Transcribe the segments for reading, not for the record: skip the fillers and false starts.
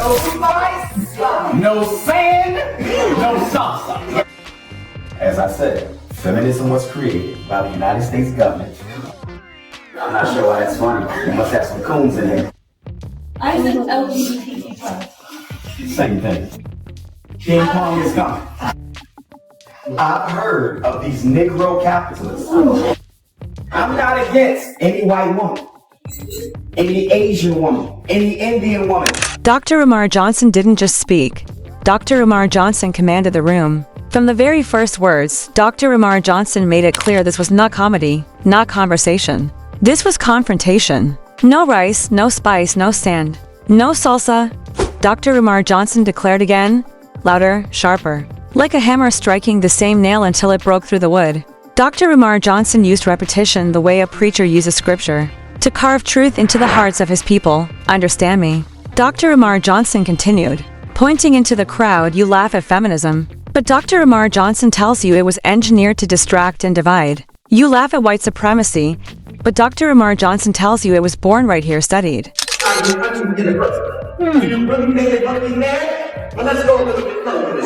No spice, no sand, no salsa. As I said, feminism was created by the United States government. I'm not sure why that's funny. You must have some coons in there. I said LGBT plus. Same thing. King Kong is coming. I've heard of these Negro capitalists. I'm not against any white woman, any Asian woman, any Indian woman. Dr. Umar Johnson didn't just speak. Dr. Umar Johnson commanded the room. From the very first words, Dr. Umar Johnson made it clear this was not comedy, not conversation. This was confrontation. No rice, no spice, no sand, no salsa. Dr. Umar Johnson declared again, louder, sharper, like a hammer striking the same nail until it broke through the wood. Dr. Umar Johnson used repetition the way a preacher uses scripture to carve truth into the hearts of his people. Understand me? Dr. Umar Johnson continued, pointing into the crowd. You laugh at feminism, but Dr. Umar Johnson tells you it was engineered to distract and divide. You laugh at white supremacy, but Dr. Umar Johnson tells you it was born right here, studied. Do you really think they're going to be mad? Well, let's go a little bit further.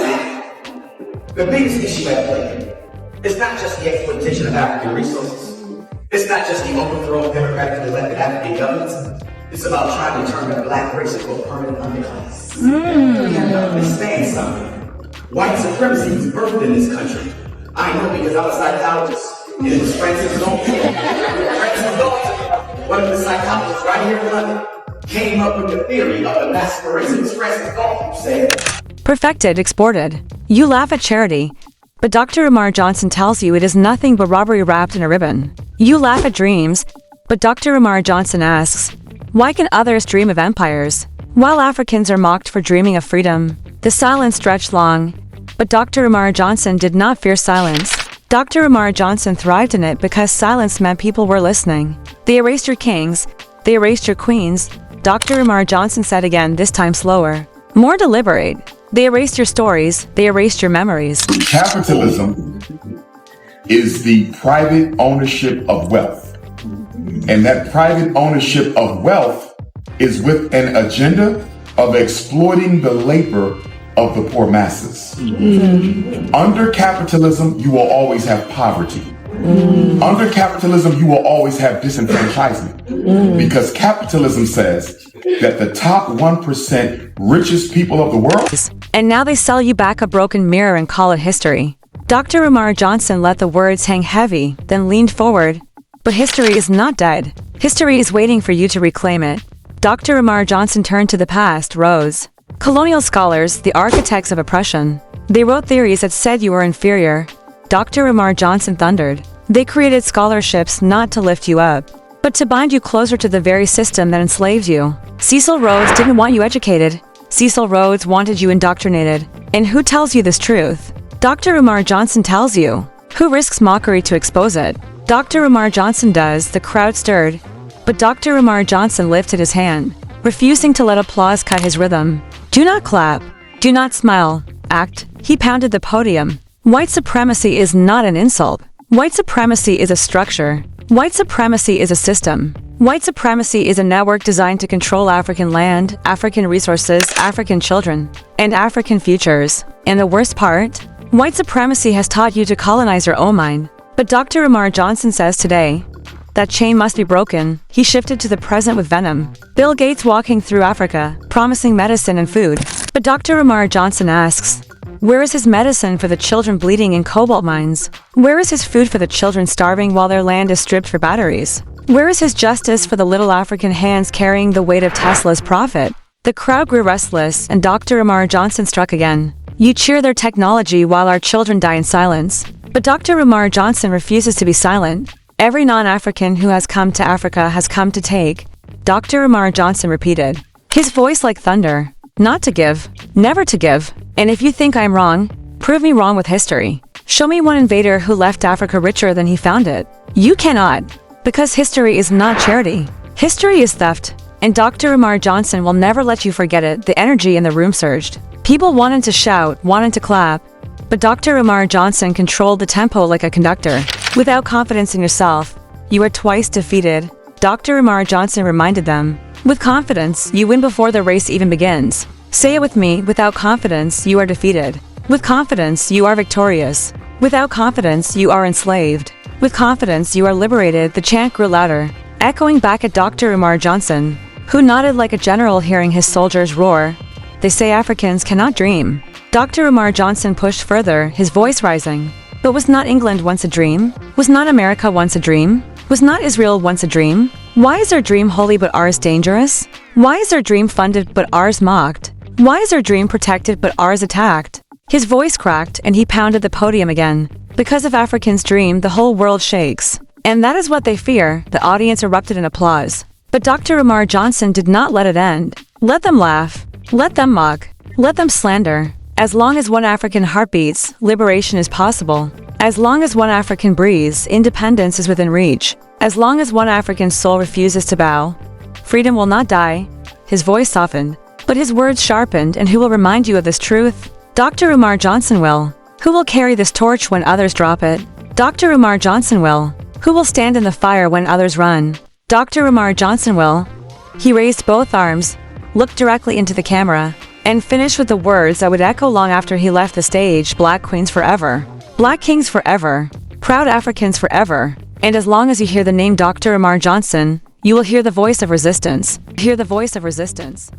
The biggest issue at play is not just the exploitation of African resources. It's not just the overthrow of democratically elected African governments. It's about trying to turn the black race into a permanent underclass. We have to understand something. White supremacy was birthed in this country. I know because I was a psychologist. And it was Francis Galton. Francis Galton, one of the psychologists right here in London, came up with the theory of the masquerade. It was Francis Galton who said, perfected, exported. You laugh at charity, but Dr. Umar Johnson tells you it is nothing but robbery wrapped in a ribbon. You laugh at dreams, but Dr. Umar Johnson asks, why can others dream of empires, while Africans are mocked for dreaming of freedom? The silence stretched long, but Dr. Umar Johnson did not fear silence. Dr. Umar Johnson thrived in it because silence meant people were listening. They erased your kings, they erased your queens. Dr. Umar Johnson said again, this time slower, more deliberate. They erased your stories, they erased your memories. Capitalism is the private ownership of wealth. And that private ownership of wealth is with an agenda of exploiting the labor of the poor masses. Under capitalism, you will always have poverty. Under capitalism, you will always have disenfranchisement. Because capitalism says that the top 1% richest people of the world. And now they sell you back a broken mirror and call it history. Dr. Umar Johnson let the words hang heavy, then leaned forward. But history is not dead. History is waiting for you to reclaim it. Dr. Umar Johnson turned to the past, rose. Colonial scholars, the architects of oppression. They wrote theories that said you were inferior. Dr. Umar Johnson thundered. They created scholarships not to lift you up, but to bind you closer to the very system that enslaved you. Cecil Rhodes didn't want you educated. Cecil Rhodes wanted you indoctrinated. And who tells you this truth? Dr. Umar Johnson tells you. Who risks mockery to expose it? Dr. Umar Johnson does. The crowd stirred. But Dr. Umar Johnson lifted his hand, refusing to let applause cut his rhythm. Do not clap. Do not smile. Act. He pounded the podium. White supremacy is not an insult. White supremacy is a structure. White supremacy is a system. White supremacy is a network designed to control African land, African resources, African children, and African futures. And the worst part? White supremacy has taught you to colonize your own mind. But Dr. Umar Johnson says today, that chain must be broken. He shifted to the present with venom. Bill Gates walking through Africa, promising medicine and food. But Dr. Umar Johnson asks, where is his medicine for the children bleeding in cobalt mines? Where is his food for the children starving while their land is stripped for batteries? Where is his justice for the little African hands carrying the weight of Tesla's profit? The crowd grew restless, and Dr. Umar Johnson struck again. You cheer their technology while our children die in silence. But Dr. Umar Johnson refuses to be silent. Every non-African who has come to Africa has come to take. Dr. Umar Johnson repeated, his voice like thunder. Not to give, never to give. And if you think I'm wrong, prove me wrong with history. Show me one invader who left Africa richer than he found it. You cannot, because history is not charity. History is theft. And Dr. Umar Johnson will never let you forget it. The energy in the room surged. People wanted to shout, wanted to clap. But Dr. Umar Johnson controlled the tempo like a conductor. Without confidence in yourself, you are twice defeated. Dr. Umar Johnson reminded them, With confidence, you win before the race even begins. Say it with me, without confidence, you are defeated. With confidence, you are victorious. Without confidence, you are enslaved. With confidence, you are liberated. The chant grew louder, echoing back at Dr. Umar Johnson, who nodded like a general hearing his soldiers roar. They say Africans cannot dream. Dr. Umar Johnson pushed further, his voice rising. But was not England once a dream? Was not America once a dream? Was not Israel once a dream? Why is our dream holy but ours dangerous? Why is our dream funded but ours mocked? Why is our dream protected but ours attacked? His voice cracked and he pounded the podium again. Because of Africans' dream, the whole world shakes. And that is what they fear. The audience erupted in applause. But Dr. Umar Johnson did not let it end. Let them laugh. Let them mock. Let them slander. As long as one African heart beats, liberation is possible. As long as one African breathes, independence is within reach. As long as one African soul refuses to bow, freedom will not die. His voice softened, but his words sharpened. And who will remind you of this truth? Dr. Umar Johnson will. Who will carry this torch when others drop it? Dr. Umar Johnson will. Who will stand in the fire when others run? Dr. Umar Johnson will. He raised both arms, looked directly into the camera, and finished with the words that would echo long after he left the stage. Black queens forever. Black kings forever. Proud Africans forever. And as long as you hear the name Dr. Umar Johnson, you will hear the voice of resistance. Hear the voice of resistance.